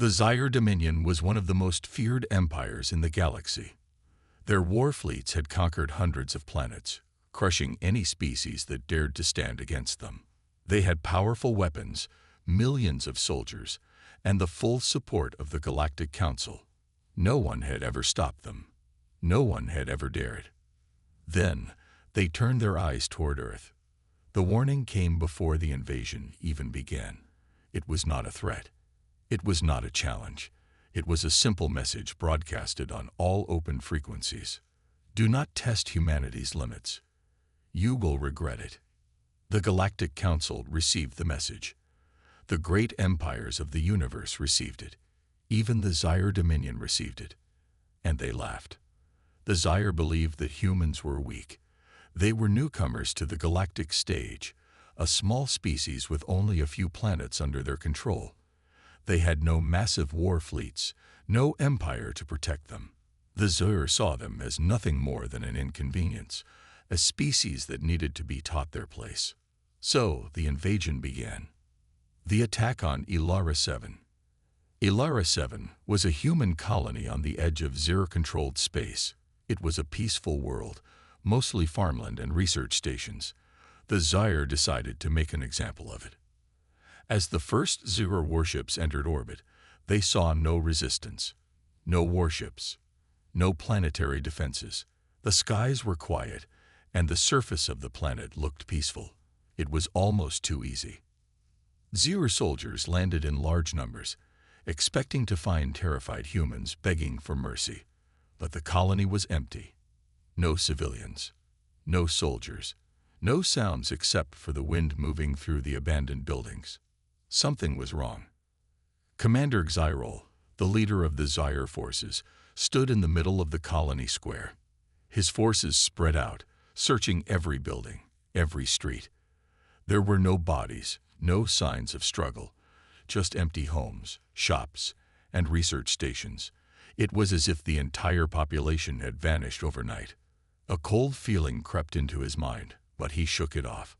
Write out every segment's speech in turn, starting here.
The Zyre Dominion was one of the most feared empires in the galaxy. Their war fleets had conquered hundreds of planets, crushing any species that dared to stand against them. They had powerful weapons, millions of soldiers, and the full support of the Galactic Council. No one had ever stopped them. No one had ever dared. Then, they turned their eyes toward Earth. The warning came before the invasion even began. It was not a threat. It was not a challenge. It was a simple message broadcasted on all open frequencies. Do not test humanity's limits. You will regret it. The Galactic Council received the message. The great empires of the universe received it. Even the Zyre Dominion received it. And they laughed. The Zyre believed that humans were weak. They were newcomers to the galactic stage, a small species with only a few planets under their control. They had no massive war fleets, no empire to protect them. The Zyre saw them as nothing more than an inconvenience, a species that needed to be taught their place. So the invasion began. The attack on Ilara 7. Ilara 7 was a human colony on the edge of Zyre-controlled space. It was a peaceful world, mostly farmland and research stations. The Zyre decided to make an example of it. As the first Zyre warships entered orbit, they saw no resistance, no warships, no planetary defenses. The skies were quiet, and the surface of the planet looked peaceful. It was almost too easy. Zyre soldiers landed in large numbers, expecting to find terrified humans begging for mercy. But the colony was empty. No civilians, no soldiers, no sounds except for the wind moving through the abandoned buildings. Something was wrong. Commander Xyrol, the leader of the Zyre forces, stood in the middle of the colony square. His forces spread out, searching every building, every street. There were no bodies, no signs of struggle, just empty homes, shops, and research stations. It was as if the entire population had vanished overnight. A cold feeling crept into his mind, but he shook it off.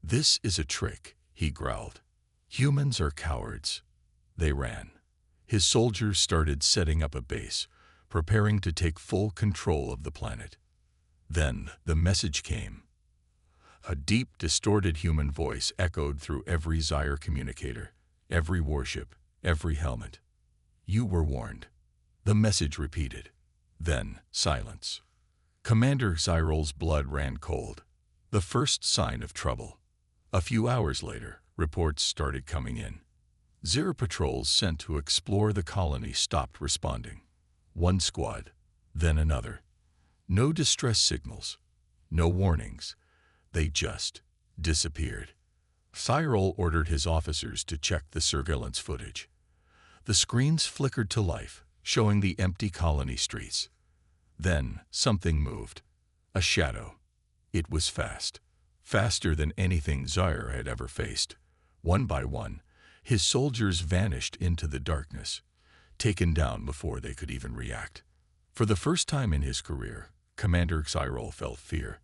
"This is a trick," he growled. "Humans are cowards." They ran. His soldiers started setting up a base, preparing to take full control of the planet. Then the message came. A deep, distorted human voice echoed through every Zyre communicator, every warship, every helmet. "You were warned." The message repeated. Then silence. Commander Xyrol's blood ran cold. The first sign of trouble. A few hours later, reports started coming in. Zyre patrols sent to explore the colony stopped responding. One squad, then another. No distress signals, no warnings. They just disappeared. Xyrol ordered his officers to check the surveillance footage. The screens flickered to life, showing the empty colony streets. Then something moved. A shadow. It was fast. Faster than anything Zyre had ever faced. One by one, his soldiers vanished into the darkness, taken down before they could even react. For the first time in his career, Commander Xyrol felt fear.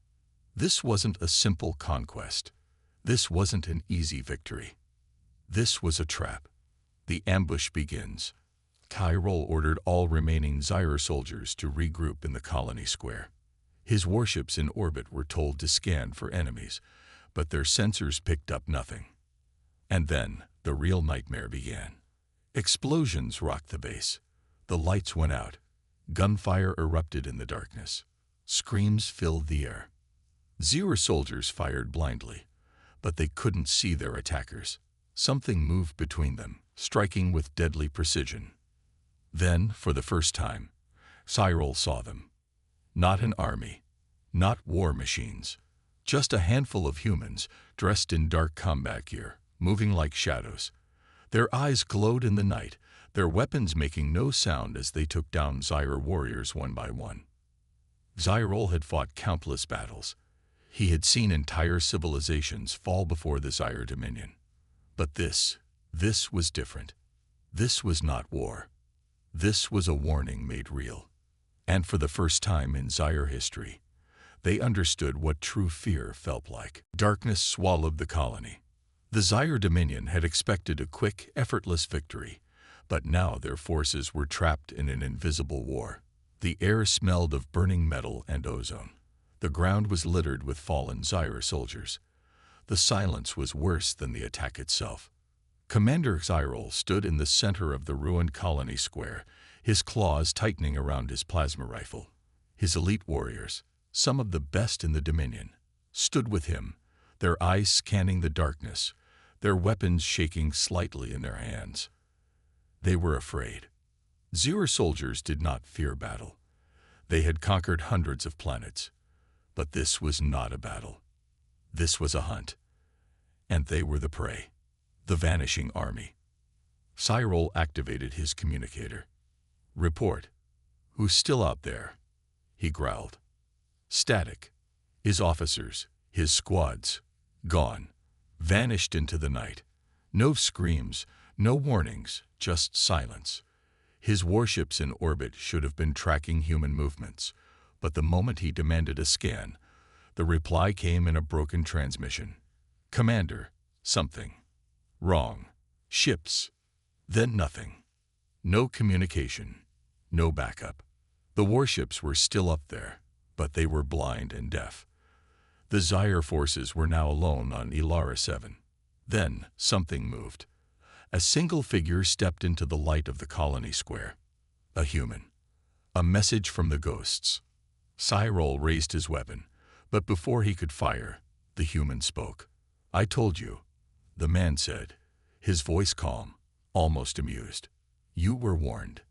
This wasn't a simple conquest. This wasn't an easy victory. This was a trap. The ambush begins. Xyrol ordered all remaining Zyre soldiers to regroup in the colony square. His warships in orbit were told to scan for enemies, but their sensors picked up nothing. And then the real nightmare began. Explosions rocked the base. The lights went out. Gunfire erupted in the darkness. Screams filled the air. Zyre soldiers fired blindly, but they couldn't see their attackers. Something moved between them, striking with deadly precision. Then, for the first time, Xyrol saw them. Not an army, not war machines, just a handful of humans dressed in dark combat gear, moving like shadows. Their eyes glowed in the night, their weapons making no sound as they took down Zyre warriors one by one. Xyrol had fought countless battles. He had seen entire civilizations fall before the Zyre Dominion. But this was different. This was not war. This was a warning made real. And for the first time in Zyre history, they understood what true fear felt like. Darkness swallowed the colony. The Zyre Dominion had expected a quick, effortless victory, But now their forces were trapped in an invisible war. The air smelled of burning metal and ozone. The ground was littered with fallen Zyra soldiers. The silence was worse than the attack itself. Commander Xyril stood in the center of the ruined colony square, his claws tightening around his plasma rifle. His elite warriors, some of the best in the Dominion, stood with him, their eyes scanning the darkness, their weapons shaking slightly in their hands. They were afraid. Zyra soldiers did not fear battle. They had conquered hundreds of planets. But this was not a battle. This was a hunt. And they were the prey. The vanishing army. Cyril activated his communicator. "Report. Who's still out there?" he growled. Static. His officers, his squads, gone, vanished into the night. No screams, no warnings, just silence. His warships in orbit should have been tracking human movements, but the moment he demanded a scan, the reply came in a broken transmission. "Commander, something. Wrong. Ships." Then nothing. No communication. No backup. The warships were still up there, but they were blind and deaf. The Zyre forces were now alone on Ilara 7. Then something moved. A single figure stepped into the light of the colony square. A human. A message from the ghosts. Cyril raised his weapon, but before he could fire, the human spoke. "I told you," the man said, his voice calm, almost amused. "You were warned."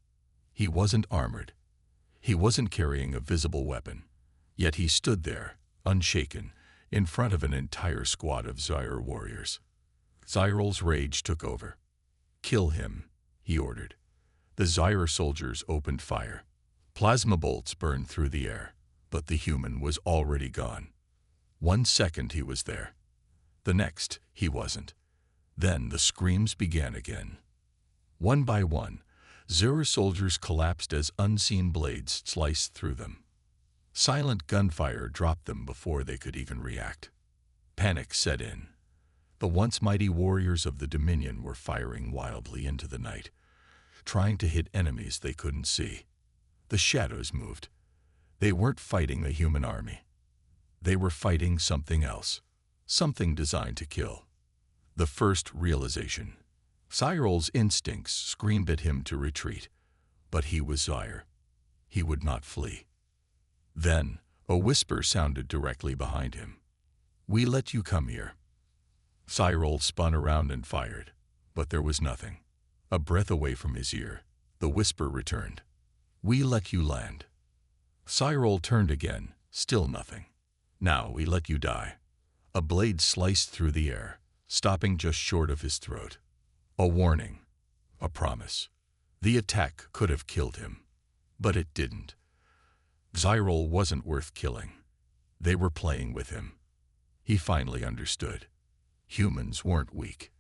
He wasn't armored. He wasn't carrying a visible weapon. Yet he stood there, unshaken, in front of an entire squad of Zyre warriors. Cyril's rage took over. "Kill him," he ordered. The Zyre soldiers opened fire. Plasma bolts burned through the air, but the human was already gone. 1 second he was there. The next, he wasn't. Then the screams began again. One by one, Zyre soldiers collapsed as unseen blades sliced through them. Silent gunfire dropped them before they could even react. Panic set in. The once mighty warriors of the Dominion were firing wildly into the night, trying to hit enemies they couldn't see. The shadows moved. They weren't fighting the human army. They were fighting something else, something designed to kill. The first realization. Cyril's instincts screamed at him to retreat, but he was Zyre. He would not flee. Then, a whisper sounded directly behind him. "We let you come here." Cyril spun around and fired, but there was nothing. A breath away from his ear, the whisper returned. "We let you land." Cyril turned again, still nothing. "Now we let you die." A blade sliced through the air, stopping just short of his throat. A warning, a promise. The attack could have killed him, but it didn't. Cyril wasn't worth killing. They were playing with him. He finally understood. Humans weren't weak.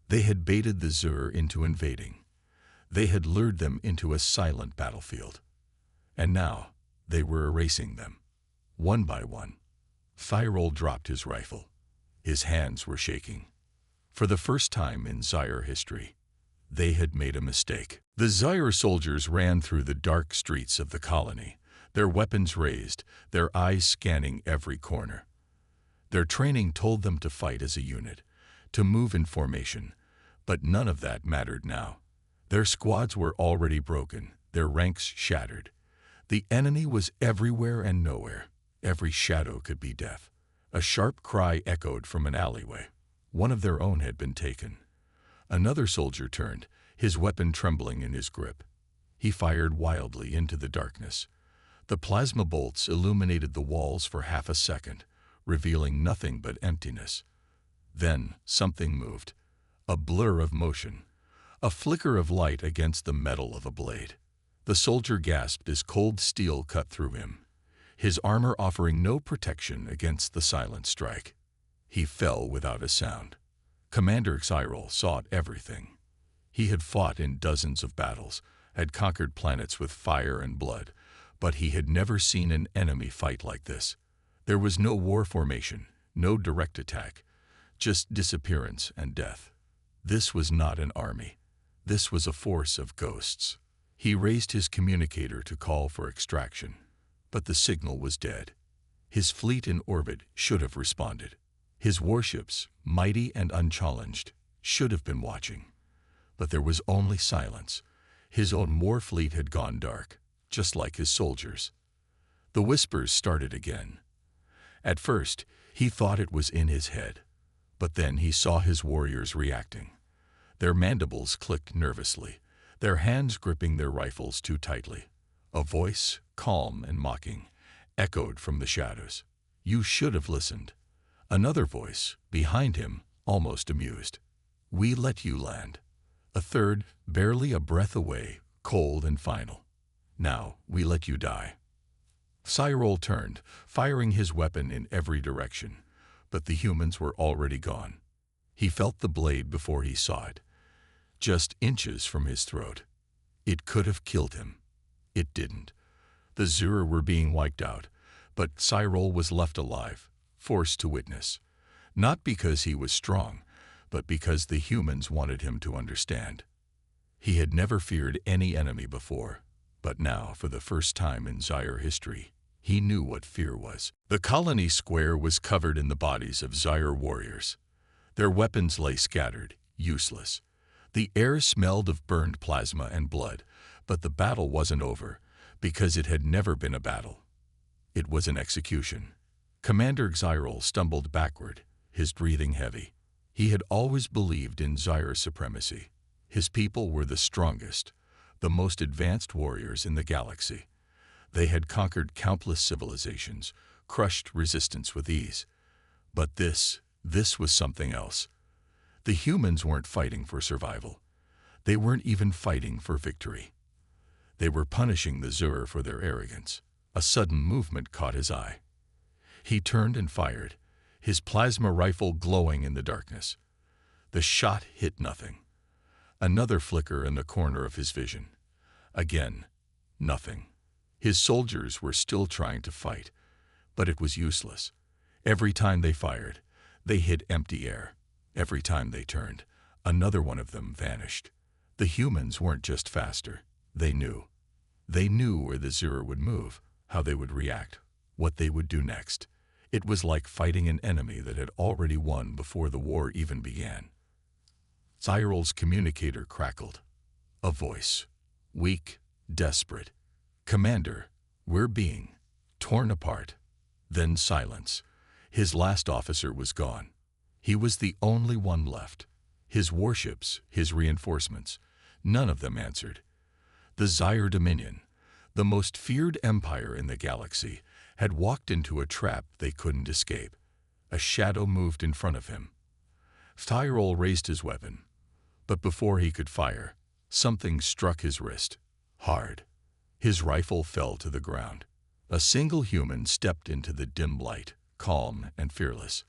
They had baited the Zyre into invading. They had lured them into a silent battlefield. And now they were erasing them, one by one. Cyril dropped his rifle. His hands were shaking. For the first time in Zyre history, they had made a mistake. The Zyre soldiers ran through the dark streets of the colony, their weapons raised, their eyes scanning every corner. Their training told them to fight as a unit, to move in formation, but none of that mattered now. Their squads were already broken, their ranks shattered. The enemy was everywhere and nowhere. Every shadow could be death. A sharp cry echoed from an alleyway. One of their own had been taken. Another soldier turned, his weapon trembling in his grip. He fired wildly into the darkness. The plasma bolts illuminated the walls for half a second, revealing nothing but emptiness. Then something moved. A blur of motion. A flicker of light against the metal of a blade. The soldier gasped as cold steel cut through him, his armor offering no protection against the silent strike. He fell without a sound. Commander Cyril saw everything. He had fought in dozens of battles, had conquered planets with fire and blood, but he had never seen an enemy fight like this. There was no war formation, no direct attack, just disappearance and death. This was not an army. This was a force of ghosts. He raised his communicator to call for extraction, but the signal was dead. His fleet in orbit should have responded. His warships, mighty and unchallenged, should have been watching. But there was only silence. His own war fleet had gone dark, just like his soldiers. The whispers started again. At first, he thought it was in his head, but then he saw his warriors reacting. Their mandibles clicked nervously, their hands gripping their rifles too tightly. A voice, calm and mocking, echoed from the shadows. "You should have listened." Another voice, behind him, almost amused. "We let you land." A third, barely a breath away, cold and final. "Now we let you die." Cyril turned, firing his weapon in every direction, but the humans were already gone. He felt the blade before he saw it, just inches from his throat. It could have killed him. It didn't. The Zura were being wiped out, but Cyril was left alive, forced to witness. Not because he was strong, but because the humans wanted him to understand. He had never feared any enemy before, but now, for the first time in Zyre history, he knew what fear was. The colony square was covered in the bodies of Zyre warriors. Their weapons lay scattered, useless. The air smelled of burned plasma and blood, but the battle wasn't over, because it had never been a battle. It was an execution. Commander Cyril stumbled backward, his breathing heavy. He had always believed in Zyre supremacy. His people were the strongest, the most advanced warriors in the galaxy. They had conquered countless civilizations, crushed resistance with ease. But this was something else. The humans weren't fighting for survival. They weren't even fighting for victory. They were punishing the Zur for their arrogance. A sudden movement caught his eye. He turned and fired, his plasma rifle glowing in the darkness. The shot hit nothing. Another flicker in the corner of his vision. Again, nothing. His soldiers were still trying to fight, but it was useless. Every time they fired, they hit empty air. Every time they turned, another one of them vanished. The humans weren't just faster. They knew. They knew where the Zura would move, how they would react, what they would do next. It was like fighting an enemy that had already won before the war even began. Cyril's communicator crackled. A voice, weak, desperate. "Commander, we're being torn apart." Then silence. His last officer was gone. He was the only one left. His warships, his reinforcements, none of them answered. The Zyre Dominion, the most feared empire in the galaxy, had walked into a trap they couldn't escape. A shadow moved in front of him. Cyril raised his weapon, but before he could fire, something struck his wrist, hard. His rifle fell to the ground. A single human stepped into the dim light, calm and fearless.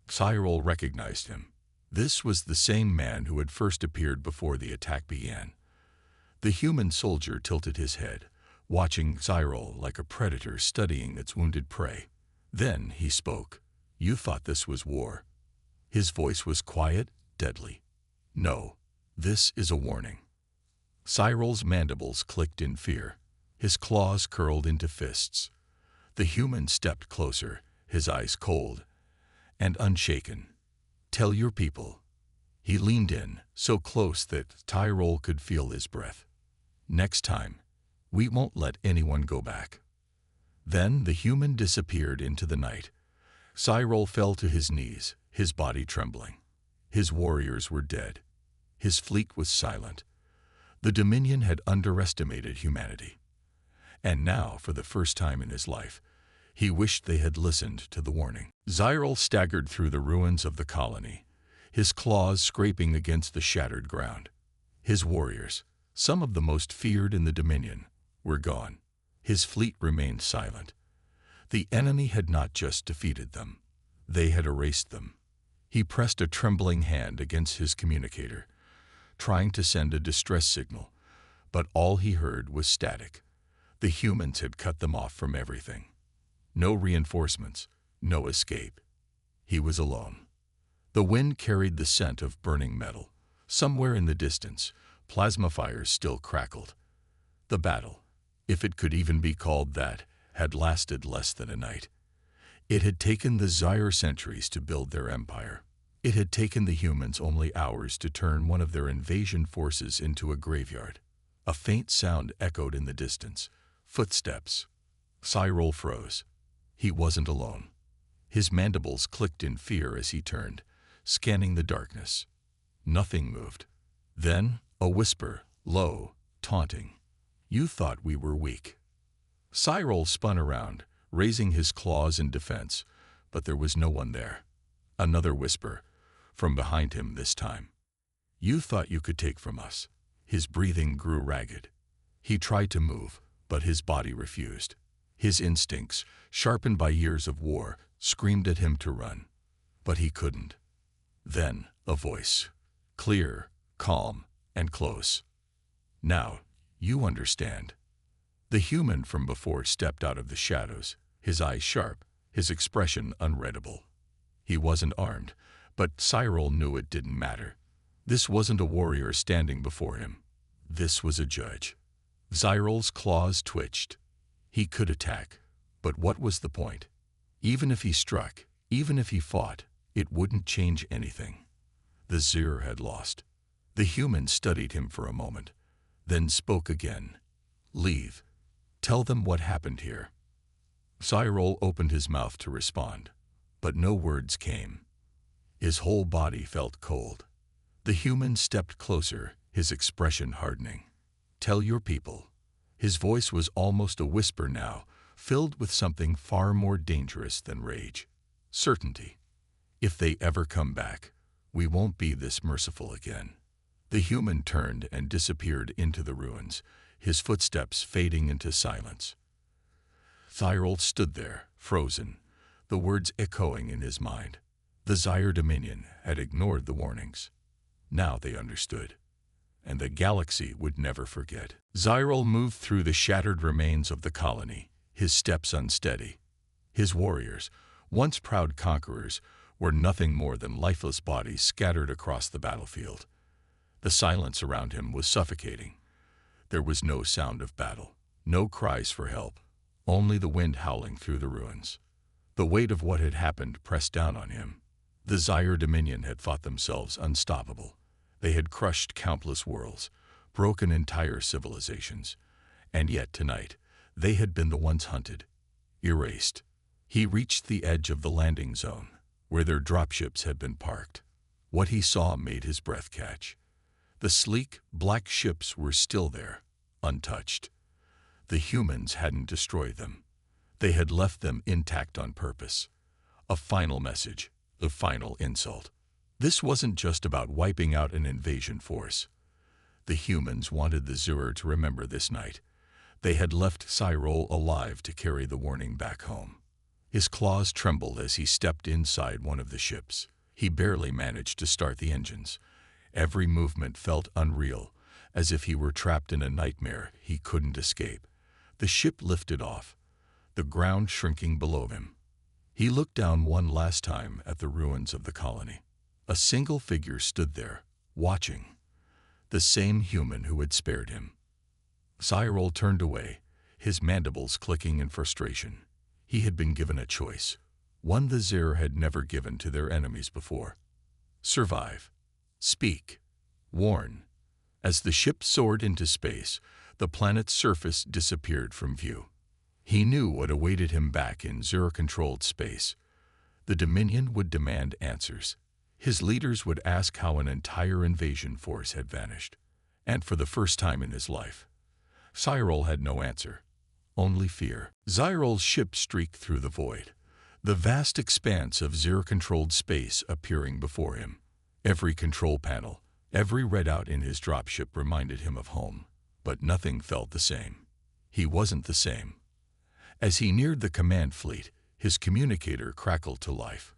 Cyril recognized him. This was the same man who had first appeared before the attack began. The human soldier tilted his head, watching Cyril like a predator studying its wounded prey. Then he spoke. "You thought this was war." His voice was quiet, deadly. "No, this is a warning." Cyril's mandibles clicked in fear. His claws curled into fists. The human stepped closer, his eyes cold and unshaken. "Tell your people." He leaned in, so close that Cyril could feel his breath. "Next time, we won't let anyone go back." Then the human disappeared into the night. Cyril fell to his knees, his body trembling. His warriors were dead. His fleet was silent. The Dominion had underestimated humanity. And now, for the first time in his life, he wished they had listened to the warning. Cyril staggered through the ruins of the colony, his claws scraping against the shattered ground. His warriors, some of the most feared in the Dominion, were gone. His fleet remained silent. The enemy had not just defeated them, they had erased them. He pressed a trembling hand against his communicator, trying to send a distress signal, but all he heard was static. The humans had cut them off from everything. No reinforcements, no escape. He was alone. The wind carried the scent of burning metal. Somewhere in the distance, Plasma fires still crackled. The battle, if it could even be called that, had lasted less than a night. It had taken the Zyre centuries to build their empire. It had taken the humans only hours to turn one of their invasion forces into a graveyard. A faint sound echoed in the distance. Footsteps. Cyril froze. He wasn't alone. His mandibles clicked in fear as he turned, scanning the darkness. Nothing moved. Then, a whisper, low, taunting. "You thought we were weak." Cyril spun around, raising his claws in defense, but there was no one there. Another whisper, from behind him this time. "You thought you could take from us." His breathing grew ragged. He tried to move, but his body refused. His instincts, sharpened by years of war, screamed at him to run. But he couldn't. Then, a voice. Clear, calm, and close. "Now, you understand." The human from before stepped out of the shadows, his eyes sharp, his expression unreadable. He wasn't armed, but Cyril knew it didn't matter. This wasn't a warrior standing before him. This was a judge. Cyril's claws twitched. He could attack, but what was the point? Even if he struck, even if he fought, it wouldn't change anything. The Zyre had lost. The human studied him for a moment, then spoke again. "Leave. Tell them what happened here." Cyril opened his mouth to respond, but no words came. His whole body felt cold. The human stepped closer, his expression hardening. "Tell your people." His voice was almost a whisper now, filled with something far more dangerous than rage. Certainty. "If they ever come back, we won't be this merciful again." The human turned and disappeared into the ruins, his footsteps fading into silence. Cyril stood there, frozen, the words echoing in his mind. The Zyre Dominion had ignored the warnings. Now they understood. And the galaxy would never forget. Cyril moved through the shattered remains of the colony, his steps unsteady. His warriors, once proud conquerors, were nothing more than lifeless bodies scattered across the battlefield. The silence around him was suffocating. There was no sound of battle, no cries for help, only the wind howling through the ruins. The weight of what had happened pressed down on him. The Zyre Dominion had thought themselves unstoppable. They had crushed countless worlds, broken entire civilizations. And yet tonight, they had been the ones hunted, erased. He reached the edge of the landing zone, where their dropships had been parked. What he saw made his breath catch. The sleek, black ships were still there, untouched. The humans hadn't destroyed them. They had left them intact on purpose. A final message, a final insult. This wasn't just about wiping out an invasion force. The humans wanted the Zyre to remember this night. They had left Cyril alive to carry the warning back home. His claws trembled as he stepped inside one of the ships. He barely managed to start the engines. Every movement felt unreal, as if he were trapped in a nightmare he couldn't escape. The ship lifted off, the ground shrinking below him. He looked down one last time at the ruins of the colony. A single figure stood there, watching. The same human who had spared him. Cyril turned away, his mandibles clicking in frustration. He had been given a choice, one the Zyre had never given to their enemies before. Survive. Speak. Warn. As the ship soared into space, the planet's surface disappeared from view. He knew what awaited him back in Zyre-controlled space. The Dominion would demand answers. His leaders would ask how an entire invasion force had vanished. And for the first time in his life, Cyril had no answer, only fear. Cyril's ship streaked through the void, the vast expanse of Zyre-controlled space appearing before him. Every control panel, every readout in his dropship reminded him of home, but nothing felt the same. He wasn't the same. As he neared the command fleet, his communicator crackled to life.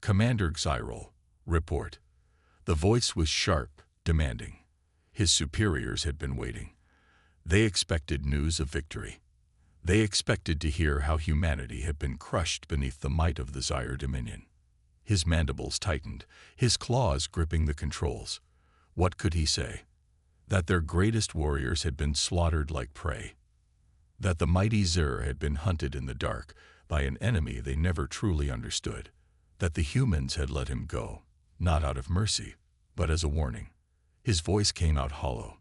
"Commander Cyril, report." The voice was sharp, demanding. His superiors had been waiting. They expected news of victory. They expected to hear how humanity had been crushed beneath the might of the Zyre Dominion. His mandibles tightened, his claws gripping the controls. What could he say? that their greatest warriors had been slaughtered like prey, that the mighty Zur had been hunted in the dark by an enemy they never truly understood, that the humans had let him go, not out of mercy, but as a warning. His voice came out hollow.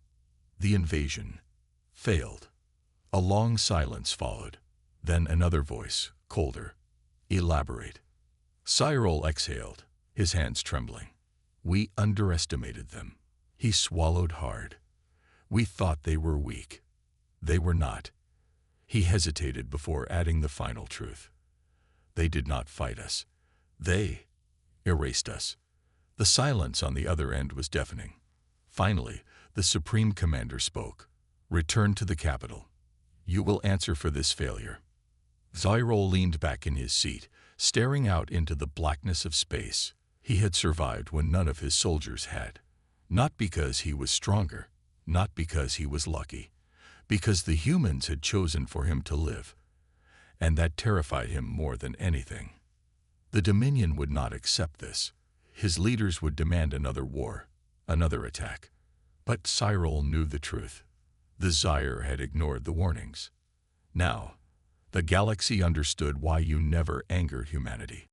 The invasion failed. A long silence followed. Then another voice, colder. Elaborate. Cyril exhaled, his hands trembling. We underestimated them. He swallowed hard. We thought they were weak. They were not. He hesitated before adding the final truth. They did not fight us. They erased us. The silence on the other end was deafening. Finally, the Supreme Commander spoke. Return to the capital. You will answer for this failure. Cyril leaned back in his seat, staring out into the blackness of space. He had survived when none of his soldiers had. Not because he was stronger, not because he was lucky, because the humans had chosen for him to live. And that terrified him more than anything. The Dominion would not accept this. His leaders would demand another war, another attack. But Cyril knew the truth. The Zaire had ignored the warnings. Now, the galaxy understood why you never angered humanity.